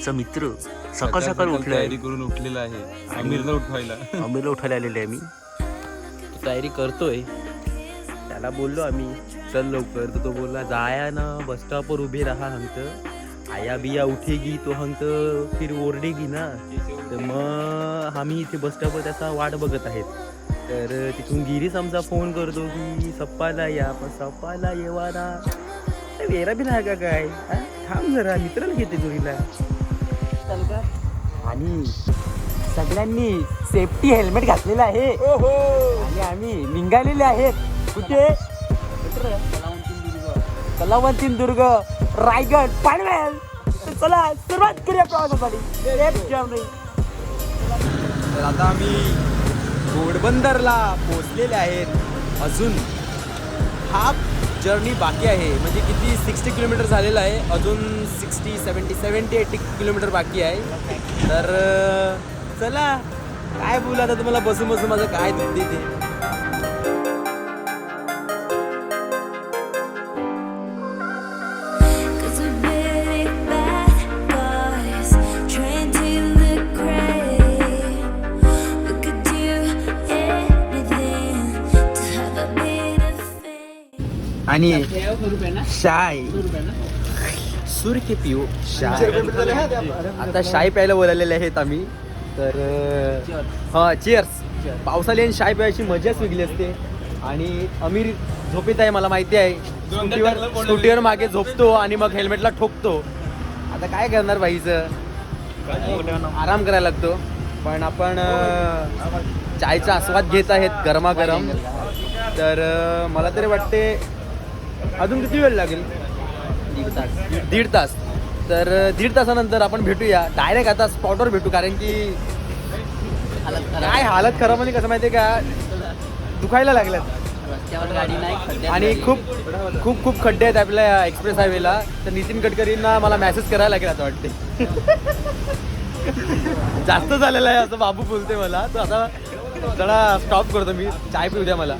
आमचा मित्र सकाळ सकाळ उठलाय, तयारी करून उठलेला आहे. आमिरला उठवायला आलेले आम्ही. तयारी करतोय. त्याला बोललो आम्ही चल लवकर, तर तो बोलला जाया ना बस स्टॉपवर उभे राहा हंगत आया बिया उठेगी तो हंगत फिर ओरडेगी ना. तर मग आम्ही इथे बस स्टॉपवर त्याचा वाट बघत आहेत. तर तिथून गिरीस आमचा फोन करतो की सप्पाला या, पण सप्पाला येवाना वेरा बी नाही का काय. थांब जरा मित्राला घेते जोडीला चल का. आणि सगळ्यांनी सेफ्टी हेल्मेट घातलेलं आहे आणि आम्ही निघालेले आहेत. कुठे? कलावंत सिंधुदुर्ग, रायगड, पनवेल. चला सुरुवात करूया प्रवासासाठी. तर आता आम्ही घोडबंदरला पोहोचलेले आहेत. अजून हाफ जर्नी बाकी आहे, म्हणजे किती 60 किलोमीटर झालेलं आहे. अजून 70-80 किलोमीटर बाकी आहे. तर चला काय बोलू आता तुम्हाला बसून बसून माझं काय दुखते ते. आणि शाय सूर के पिऊ शाय. आता शाय प्यायला बोलावलेले आहेत आम्ही. तर हां चिअर्स. पावसाळ्यात शाय प्यायची मजाच वेगळी असते. आणि अमीर झोपेत आहे, मला माहिती आहे. स्कूटीवर मागे झोपतो आणि मग हेल्मेटला ठोकतो. आता काय करणार बाईचं, आराम करायला लागतो. पण आपण चायचा आस्वाद घेत आहेत गरमागरम. तर मला तरी वाटते अजून किती वेळ लागेल? 1.5 तास. तर 1.5 तासानंतर आपण भेटूया डायरेक्ट. आता स्पॉटवर भेटू, कारण की काय हालत खराब म्हणजे कसं माहिती आहे का, दुखायला लागल्यात गाडी नाही आणि खूप खूप खूप खड्डे आहेत आपल्या एक्सप्रेस हायवेला. तर नितीन गडकरींना मला मेसेज करायला लागेल आता वाटते. जास्त झालेलं आहे असं बाबू बोलते मला. तर आता जरा स्टॉप करतो मी, चाय पिऊ द्या मला.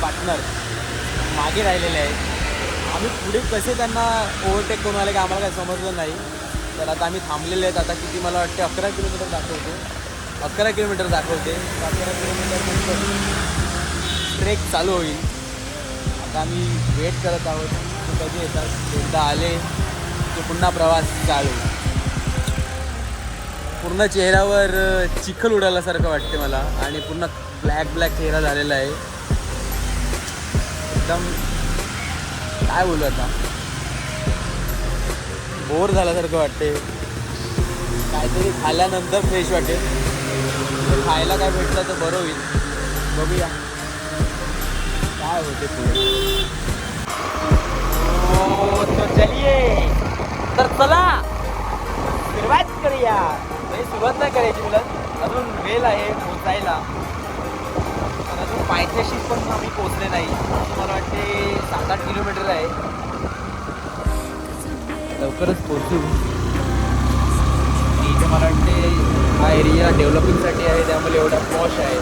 पार्टनर मागे राहिलेले आहेत. आम्ही पुढे कसे त्यांना ओव्हरटेक करून आले का आम्हाला काही समजलं नाही. तर आता आम्ही थांबलेले आहेत. आता किती मला वाटते 11 किलोमीटर दाखवते. 11 किलोमीटर दाखवते. 11 किलोमीटर ट्रेक चालू होईल. आता आम्ही वेट करत आहोत ते कधी येतात. एकदा आले की पुन्हा प्रवास चालू. पूर्ण चेहऱ्यावर चिखल उडाल्यासारखं वाटते मला आणि पूर्ण ब्लॅक चेहरा झालेला आहे. एकदम काय बोलू आता, बोर झाल्यासारखं वाटते. काहीतरी खाल्ल्यानंतर फ्रेश वाटेल. खायला काय भेटलं तर बरं होईल. बघूया काय होते पुढे. तो चलिए. तर चला सुरुवात करूया. सुरुवात नाही करायची मुलं, अजून वेळ आहे पोचायला. अजून पायथ्याशी पण आम्ही पोचले नाही. मला वाटते 7-8 किलोमीटर आहे. लवकरच पोचू. इथे मला वाटते हा एरिया डेव्हलपिंगसाठी आहे, त्यामुळे एवढा पॉश आहे.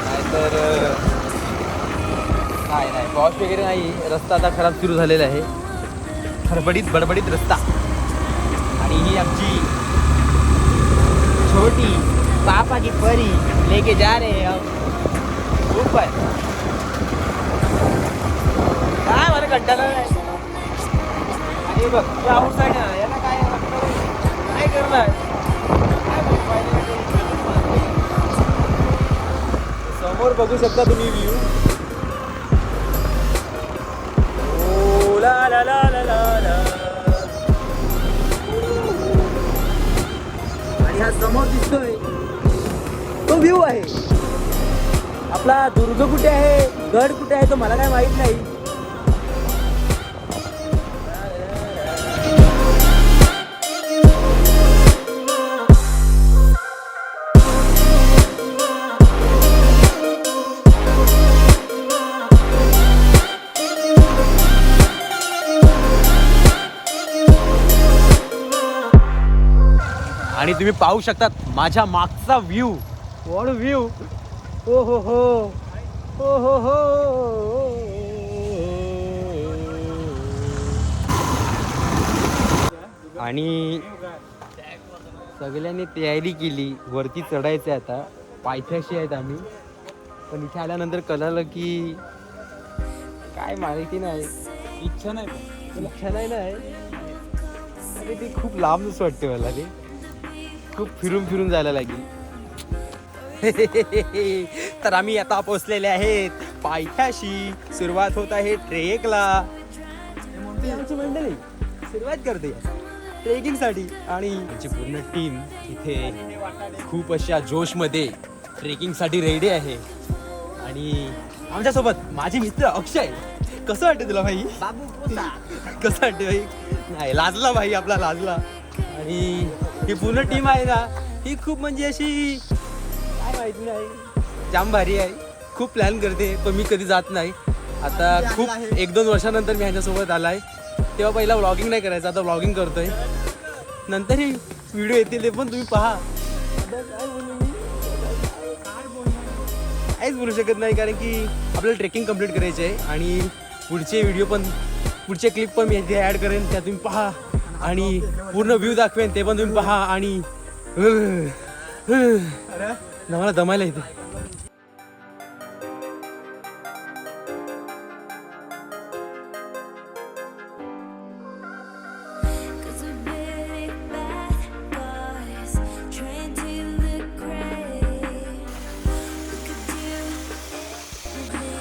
नाहीतर नाही पॉश वगैरे नाही. रस्ता आता खराब सुरू झालेला आहे. बडबडीत रस्ता. आणि ही आमची छोटी पापा की परी लेके जा रहे हम ऊपर. काय मला कंटाळा नाही. आणि बघ तू आउट साईड आहे, याला काय करणार. समोर बघू शकता तुम्ही व्ह्यू. ओ ला ला ला ला ला. आणि हा समोर दिसतोय तो व्ह्यू आहे. आपला दुर्ग कुठे आहे, गड कुठे आहे, तो मला काय माहित नाही. आणि तुम्ही पाहू शकतात माझ्या मागचा व्ह्यू. What view. हो हो हो हो हो हो. आणि सगळ्यांनी तयारी केली, वरती चढायचं आहे. आता पायथ्याशी आहेत आम्ही, पण इथे आल्यानंतर कळलं की काय माहिती नाही, इच्छा नाही इच्छा नाही अरे ते खूप लांबच वाटते मला. ते खूप फिरून फिरून जायला लागेल. तर आम्ही आता पोहोचलेले आहेत पायथ्याशी. सुरुवात होत आहे ट्रेकला. आमची मंडळी सुरुवात करते ट्रेकिंग साठी आणि आमची पूर्ण टीम इथे खूप अशा जोशमध्ये ट्रेकिंग साठी रेडी आहे. आणि आमच्यासोबत माझे मित्र अक्षय. कसं वाटतं तुला भाई? कसं वाटतं भाई? नाही लाजला भाई, आपला लाजला. आणि ही पूर्ण टीम आहे ना, ही खूप म्हणजे अशी काय माहिती नाही, जाम भारी आहे. खूप प्लॅन करते, पण मी कधी जात नाही. आता खूप 1-2 वर्षानंतर मी ह्यांच्यासोबत आलाय. तेव्हा पहिला व्लॉगिंग नाही करायचं, आता व्लॉगिंग करतोय. नंतरही व्हिडिओ येतील ते पण तुम्ही पहा. काहीच बोलू शकत नाही, कारण की आपल्याला ट्रेकिंग कम्प्लीट करायची आहे. आणि पुढचे व्हिडिओ पण, पुढचे क्लिप पण मी इथे ॲड करेन, त्या तुम्ही पहा. आणि पूर्ण व्ह्यू दाखवेन, ते पण तुम्ही पहा. आणि मला दमायला येते.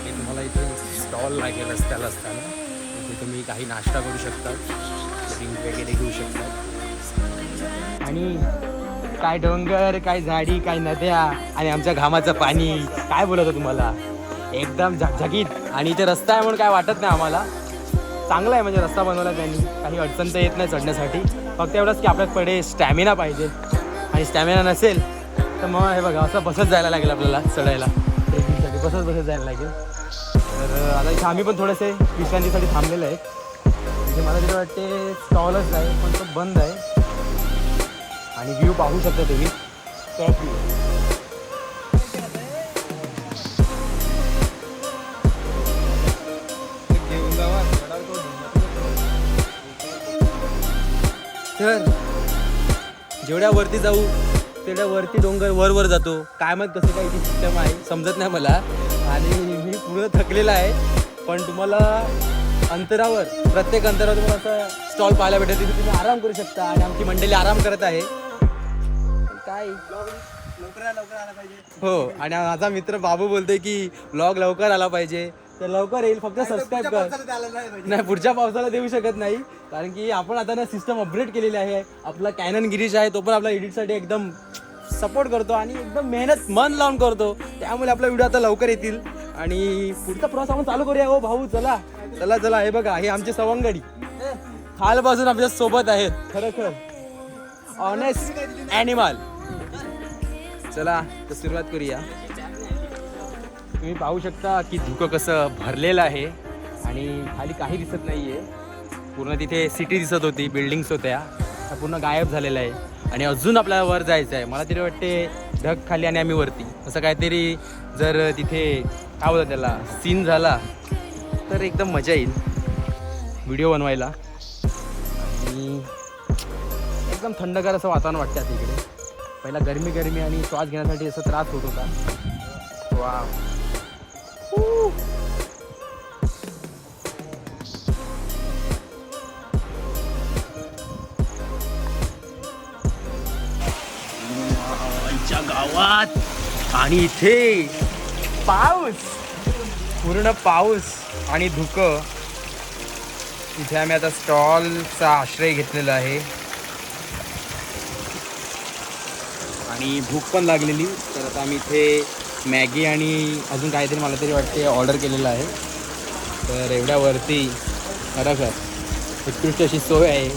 तुम्हाला इथे स्टॉल लागेल रस्त्याला असताना, इथे तुम्ही काही नाश्ता करू शकता, ड्रिंक वगैरे घेऊ शकता. आणि काय डोंगर, काय झाडी, काय नद्या आणि आमच्या घामाचं पाणी, काय बोलतो तुम्हाला, एकदम झगझगीत. आणि इथे रस्ता आहे म्हणून काय वाटत नाही आम्हाला. चांगला आहे, म्हणजे रस्ता बनवला त्यांनी, काही अडचण तर येत नाही चढण्यासाठी. फक्त एवढंच की आपल्याकडे स्टॅमिना पाहिजे, आणि स्टॅमिना नसेल तर मग हे बघा असं बसत जायला लागेल आपल्याला चढायला. ट्रेकिंगसाठी बसत जायला लागेल. तर आता इथे आम्ही पण थोडेसे विश्रांतीसाठी थांबलेलं आहे. म्हणजे मला तरी वाटते स्टॉलच आहे, पण तो बंद आहे. आणि व्ह्यू पाहू शकता तुम्ही, टॉप व्ह्यू. तर जेवढ्या वरती जाऊ तेवढ्या वरती डोंगर वर जातो. काय मग कसं काय ती सिस्टम आहे समजत नाही मला. आणि मी पूर्ण थकलेला आहे, पण तुम्हाला अंतरावर, प्रत्येक अंतरावर तुम्हाला असं स्टॉल पाहायला भेटेल, तिथे तुम्ही आराम करू शकता. आणि आमची मंडळी आराम करत आहे. काय लवकर आला पाहिजे. हो, आणि माझा मित्र बाबू बोलतोय की व्लॉग लवकर आला पाहिजे. तर लवकर येईल, फक्त सबस्क्राईब कर. नाही, पुढच्या पावसाला देऊ शकत नाही, कारण की आपण आता ना सिस्टम अपग्रेड केलेली आहे. आपला कॅनन गिरीश आहे, तो पण आपला एडिटसाठी एकदम सपोर्ट करतो आणि एकदम मेहनत मन लावून करतो. त्यामुळे आपला व्हिडिओ आता लवकर येतील. आणि पुढचा प्रवास आपण चालू करूया. हो भाऊ, चला चला चला. हे बघा, हे आमचे सवंगडी खालपासून आमच्या सोबत आहेत. खरोखर ऑनेस्ट ॲनिमल. चला तर सुरुवात करूया. तुम्ही पाहू शकता की धुकं कसं भरलेलं आहे आणि खाली काही दिसत नाही आहे. पूर्ण तिथे सिटी दिसत होती, बिल्डिंग्स होत्या, पूर्ण गायब झालेलं आहे. आणि अजून आपल्याला वर जायचं आहे. मला तरी वाटते ढग खाली आणि आम्ही वरती, असं काहीतरी जर तिथे काय बोलतात त्याला सीन झाला तर एकदम मजा येईल व्हिडिओ बनवायला. आणि एकदम थंडगार असं वातावरण वाटतं आता इकडे. पहिला गरमी आणि श्वास घेण्यासाठी असा त्रास होत होता. वा, गावात. आणि इथे पाऊस, पूर्ण पाऊस आणि धुकं. इथे आम्ही आता स्टॉलचा आश्रय घेतलेला आहे. आणि भूक पण लागलेली, तर आता आम्ही इथे मॅगी आणि अजून काहीतरी मला तरी वाटते ऑर्डर केलेलं आहे. तर एवढ्यावरती खरोखर उत्कृष्ट अशी सोय आहे.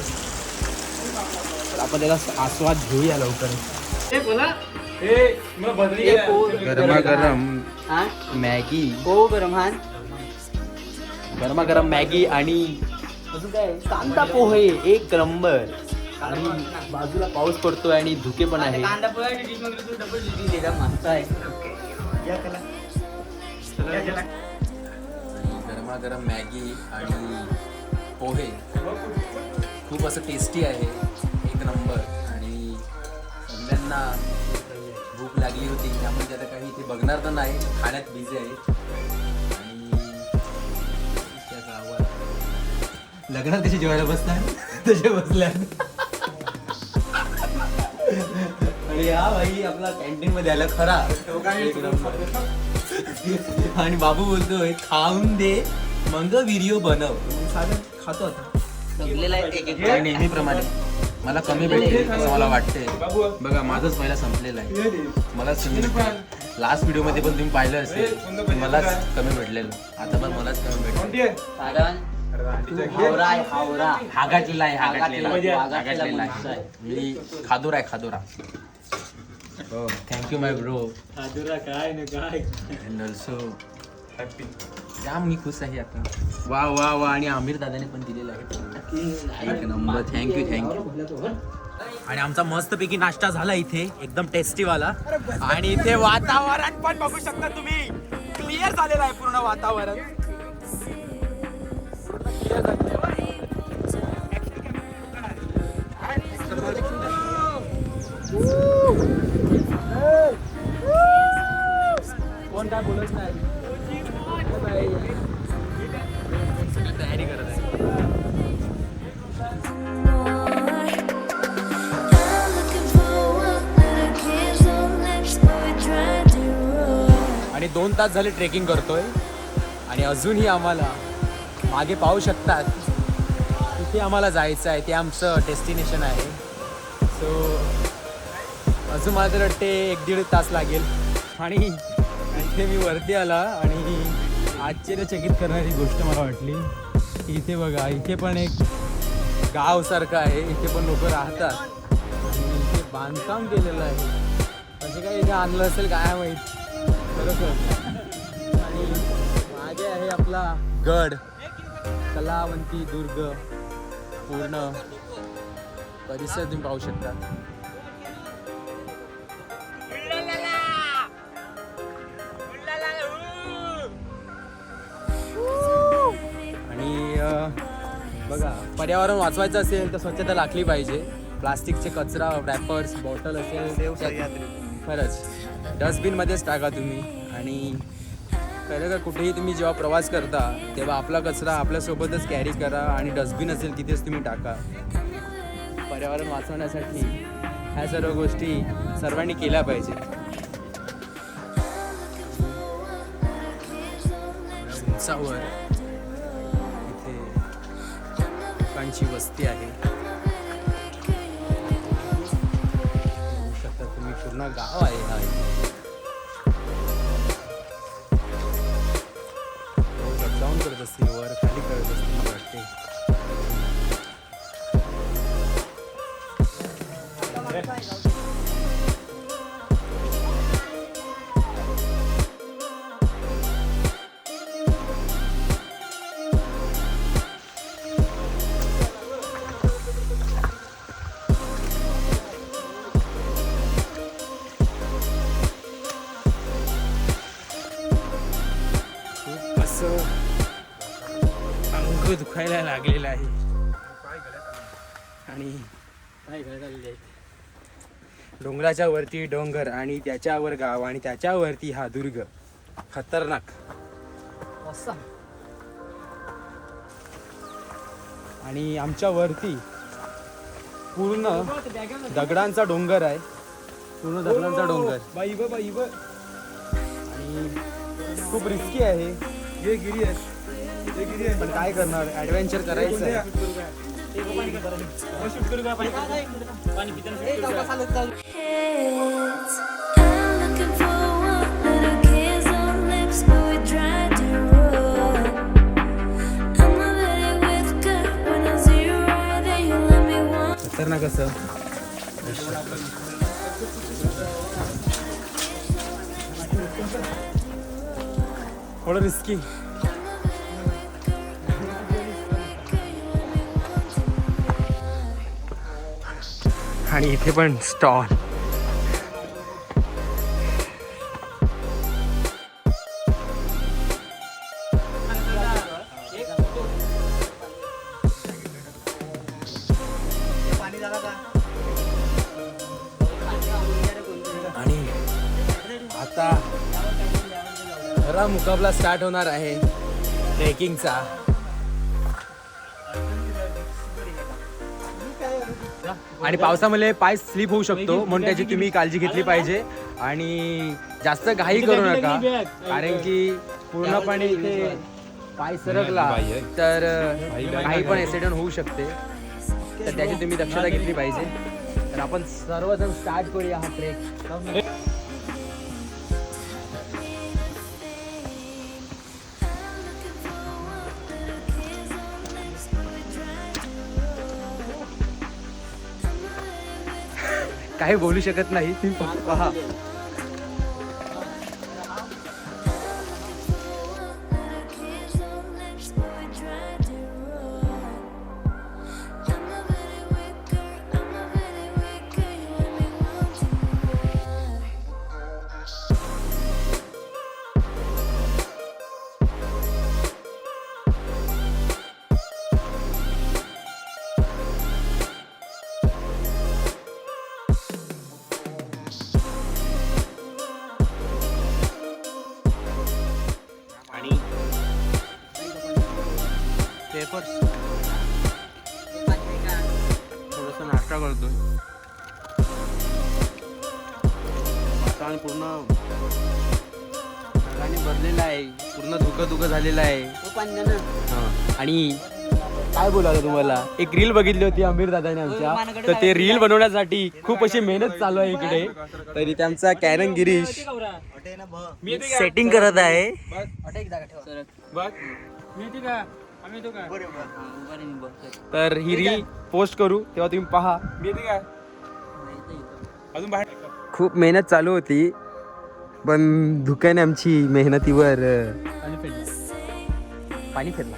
तर आपण त्याला आस्वाद घेऊया लवकर. गरमागरम मॅगी, गरमागरम मॅगी आणि अजून काय कांदा पोहे एक नंबर. आणि बाजूला पाऊस पडतोय आणि धुके पण आहे. गरमागरम मॅगी आणि पोहे खूप असं टेस्टी आहे, एक नंबर. आणि सगळ्यांना भूक लागली होती त्यामुळे ते आता काही इथे बघणार तर नाही, खाण्यात बिझी आहे. आणि त्या गावात लग्नात कशी जेवायला बसतात तसे बसल्यात. आणि हा भाई आपला कॅन्टीन मध्ये आला खरा, एक नंबर. आणि बाबू बोलतोय खाऊन दे मग व्हिडिओ बनव. सागर खातो आता नेहमीप्रमाणे. मला कमी भेटते असं मला वाटतंय. बघा माझंच पहिला संपलेलं आहे, मलाच कमी भेटते. लास्ट व्हिडिओ मध्ये पण तुम्ही पाहिलं असेल की मलाच कमी भेटलेलं, आता पण मलाच कमी भेटलं. हागाटलेला आहे. मी खादोरा आहे, खादोरा. हो थँक्यू माय ब्रो. खादोरा काय ना काय. अँड ऑल्सो हॅपी, जाम मी खुश आहे आता. वा वा वा. आणि आमिर दादाने पण दिलेलं आहे, एक नंबर. थँक्यू. आणि आमचा मस्तपैकी नाश्ता झाला इथे, एकदम टेस्टी वाला. आणि इथे वातावरण पण बघू शकता तुम्ही, क्लिअर झालेलं आहे पूर्ण वातावरण. कोण काय बोलत नाही, तयारी करत आहे. आणि 2 तास झाले ट्रेकिंग करतोय आणि अजूनही आम्हाला मागे पाहू शकतात तिथे आम्हाला जायचं आहे, ते आमचं डेस्टिनेशन आहे. सो अजून मला तर वाटते 1-1.5 तास लागेल. आणि इथे मी वरती आला आणि आश्चर्यचकित करणारी गोष्ट मला वाटली की इथे बघा, इथे पण एक गावसारखं आहे, इथे पण लोक राहतात आणि इथे बांधकाम केलेलं आहे. म्हणजे काय इथे आणलं असेल काय माहीत खरोखर. आणि मागे आहे आपला गड कलावंती दुर्ग, पूर्ण परिसर तुम्ही पाहू शकता. आणि बघा, पर्यावरण वाचवायचं असेल तर स्वच्छता राखली पाहिजे. प्लास्टिकचे कचरा, रॅपर्स, बॉटल असेल खरंच डस्टबिनमध्येच टाका तुम्ही. आणि खरं कुठेही तुम्ही जेव्हा प्रवास करता तेव्हा आपला कचरा आपल्यासोबतच कॅरी करा आणि डस्टबिन असेल तिथेच तुम्ही टाका. पर्यावरण वाचवण्यासाठी ह्या सर्व गोष्टी सर्वांनी केल्या पाहिजे. उंचावर इथे लोकांची वस्ती आहे, बघू शकता तुम्ही, पूर्ण गाव आहे हा. डाऊन करत असतील, वर खाली करत असतील मला वाटते. अंग दुखायला लागलेलं आहे आणि काय घडलेले आहेत. डोंगराच्या वरती डोंगर आणि त्याच्यावर गाव आणि त्याच्यावरती हा दुर्ग. खतरनाक. आणि आमच्या वरती पूर्ण दगडांचा डोंगर आहे, पूर्ण दगडांचा डोंगर. आणि खूप रिस्की आहे, पण काय करणार, ऍडव्हेंचर करायचं आहे. खतरनाक असं थोडं रिस्की. आणि इथे पण स्टॉल. आणि आता खरा मुकाबला स्टार्ट होणार आहे ट्रेकिंगचा. आणि पावसामुळे पाय स्लिप होऊ शकतो म्हणून त्याची तुम्ही काळजी घेतली पाहिजे. आणि जास्त घाई करू नका कारण की पूर्णपणे इथे पाय सरकला तर काही पण ऍक्सिडेंट होऊ शकते. तर त्याची तुम्ही दक्षता घेतली पाहिजे. तर आपण सर्वजण स्टार्ट करूया हा ट्रेक. काही बोलू शकत नाही तुम्ही फक्त पहा. थोडस नाश्ता करतोय. वातावरण पूर्ण ढगाने भरलेलं आहे. पूर्ण धुकं झालेलं आहे. आणि काय बोलावं तुम्हाला, एक रील बघितली होती आमिर दादाने आमच्या. तर ते रील बनवण्यासाठी खूप अशी मेहनत चालू आहे इकडे. तरी त्यांचा कॅनन गिरीश सेटिंग करत आहे. तर ही रील पोस्ट करू तेव्हा तुम्ही पहा. खूप मेहनत चालू होती पण धुक्याने आमची मेहनतीवर पाणी फिरला.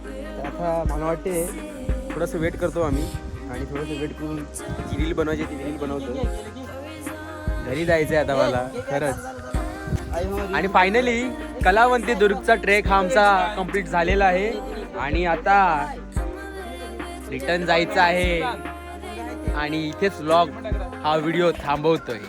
तर आता मला वाटते थोडंसं वेट करतो आम्ही आणि थोडंसं वेट करून जी रील बनवायची ती रील बनवतो. घरी जायचं आहे आता मला खरंच. आणि फायनली कलावंती दुर्गचा ट्रेक हा आमचा कंप्लीट झालेला आहे. आणि आता रिटर्न जायचं आहे आणि इथेच व्लॉग हा व्हिडिओ थांबवतोय.